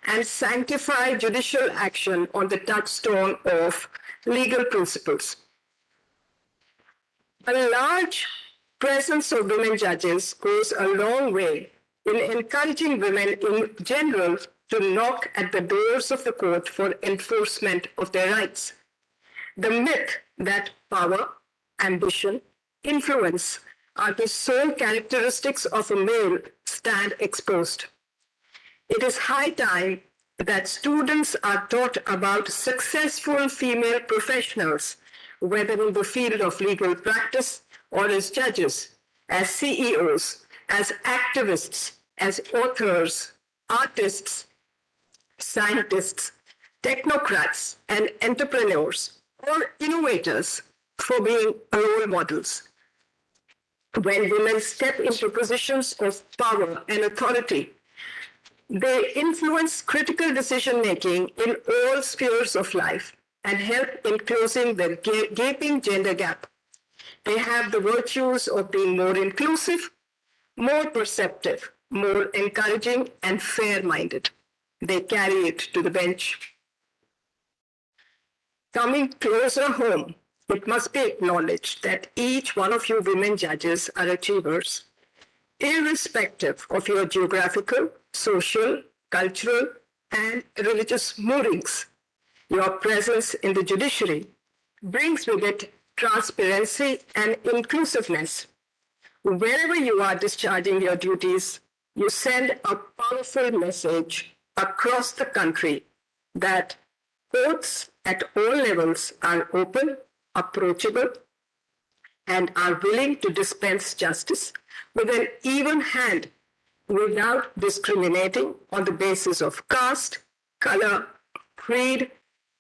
and sanctify judicial action on the touchstone of legal principles. A large presence of women judges goes a long way in encouraging women in general to knock at the doors of the court for enforcement of their rights. The myth that power, ambition, influence are the sole characteristics of a male stand exposed. It is high time that students are taught about successful female professionals, whether in the field of legal practice or as judges, as CEOs, as activists, as authors, artists, scientists, technocrats, and entrepreneurs or innovators for being role models. When women step into positions of power and authority, they influence critical decision-making in all spheres of life and help in closing the gaping gender gap. They have the virtues of being more inclusive, more perceptive, more encouraging, and fair-minded. They carry it to the bench. Coming closer home, it must be acknowledged that each one of you women judges are achievers, irrespective of your geographical, social, cultural, and religious moorings. Your presence in the judiciary brings with it transparency and inclusiveness. Wherever you are discharging your duties, you send a powerful message across the country that courts at all levels are open, approachable, and are willing to dispense justice with an even hand without discriminating on the basis of caste, color, creed,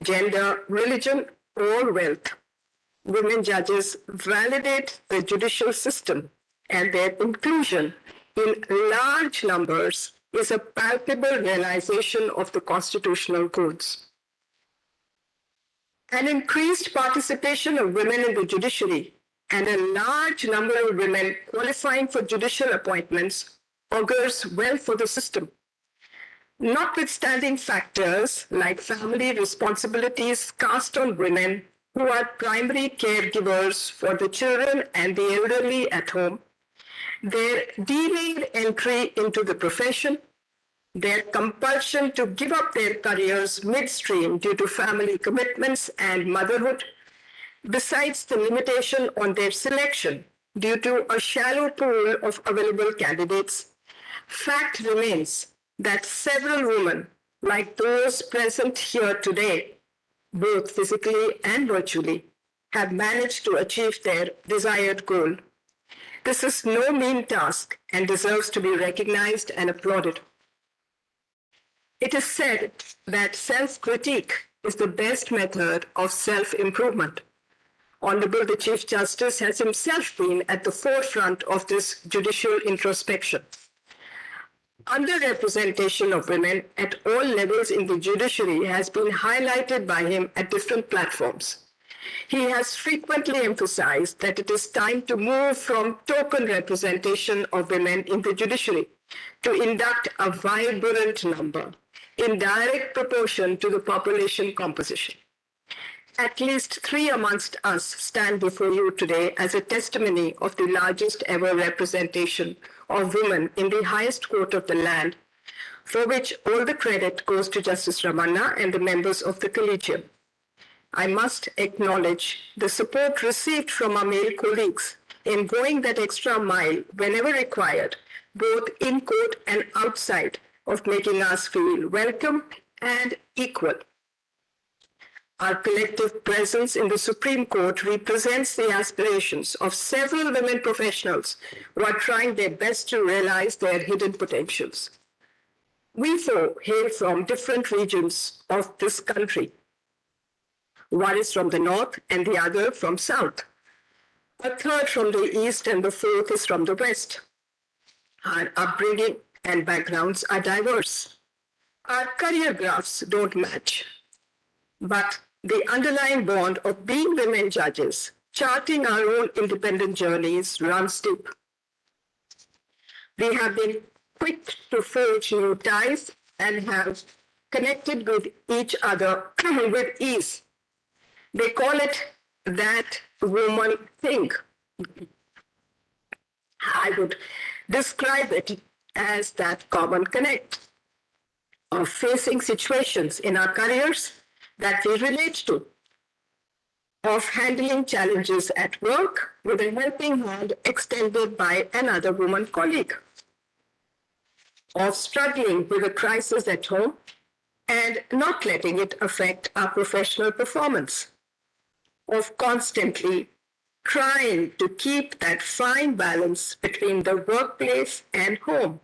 gender, religion, or wealth. Women judges validate the judicial system, and their inclusion in large numbers is a palpable realization of the constitutional codes. An increased participation of women in the judiciary and a large number of women qualifying for judicial appointments augurs well for the system. Notwithstanding factors like family responsibilities cast on women who are primary caregivers for the children and the elderly at home, their delayed entry into the profession, their compulsion to give up their careers midstream due to family commitments and motherhood, besides the limitation on their selection due to a shallow pool of available candidates, fact remains that several women, like those present here today, both physically and virtually, have managed to achieve their desired goal. This is no mean task and deserves to be recognized and applauded. It is said that self-critique is the best method of self-improvement. Honorable the Chief Justice has himself been at the forefront of this judicial introspection. Underrepresentation of women at all levels in the judiciary has been highlighted by him at different platforms. He has frequently emphasized that it is time to move from token representation of women in the judiciary to induct a vibrant number in direct proportion to the population composition. At least 3 amongst us stand before you today as a testimony of the largest ever representation of women in the highest court of the land, for which all the credit goes to Justice Ramanna and the members of the Collegium. I must acknowledge the support received from our male colleagues in going that extra mile whenever required, both in court and outside, of making us feel welcome and equal. Our collective presence in the Supreme Court represents the aspirations of several women professionals who are trying their best to realize their hidden potentials. We four hail from different regions of this country. One is from the north and the other from south. A third from the east and the fourth is from the west. Our upbringing and backgrounds are diverse. Our career graphs don't match. But the underlying bond of being women judges, charting our own independent journeys, runs deep. We have been quick to forge new ties and have connected with each other with ease. They call it that woman thing. I would describe it as that common connect of facing situations in our careers that we relate to, of handling challenges at work with a helping hand extended by another woman colleague, of struggling with a crisis at home and not letting it affect our professional performance, of constantly trying to keep that fine balance between the workplace and home,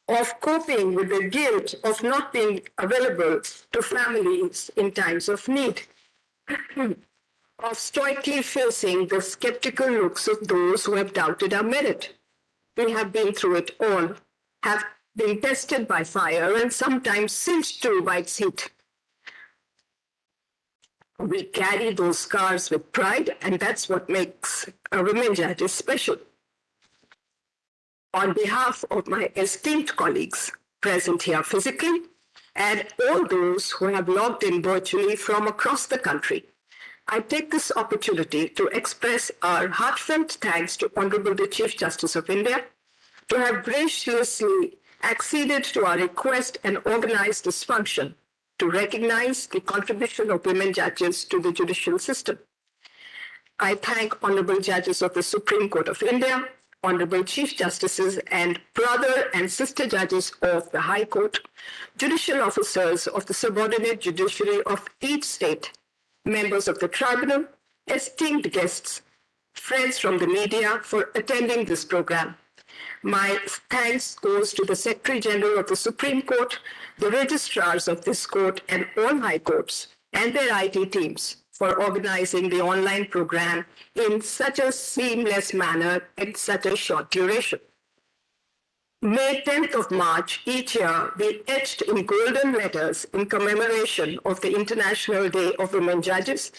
of coping with the guilt of not being available to families in times of need, of stoically facing the skeptical looks of those who have doubted our merit. We have been through it all, have been tested by fire and sometimes singed too by its heat. We carry those scars with pride, and that's what makes a women judges special. On behalf of my esteemed colleagues present here physically and all those who have logged in virtually from across the country, I take this opportunity to express our heartfelt thanks to Honorable the Chief Justice of India to have graciously acceded to our request and organized this function to recognize the contribution of women judges to the judicial system. I thank Honorable Judges of the Supreme Court of India, Honorable Chief Justices and brother and sister judges of the High Court, judicial officers of the subordinate judiciary of each state, members of the tribunal, esteemed guests, friends from the media for attending this program. My thanks goes to the Secretary General of the Supreme Court, the registrars of this court and all high courts, and their IT teams for organizing the online program in such a seamless manner in such a short duration. May 10th of March each year be etched in golden letters in commemoration of the International Day of Women Judges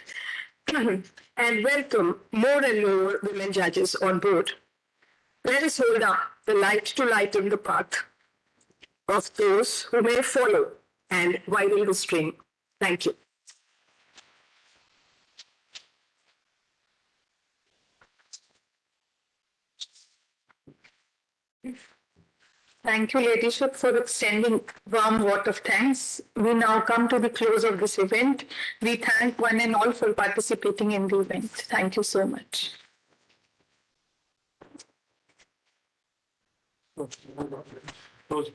and welcome more and more women judges on board. Let us hold up the light to lighten the path of those who may follow and widen the stream. Thank you. Thank you, Ladyship, for extending warm vote of thanks. We now come to the close of this event. We thank one and all for participating in the event. Thank you so much. Close.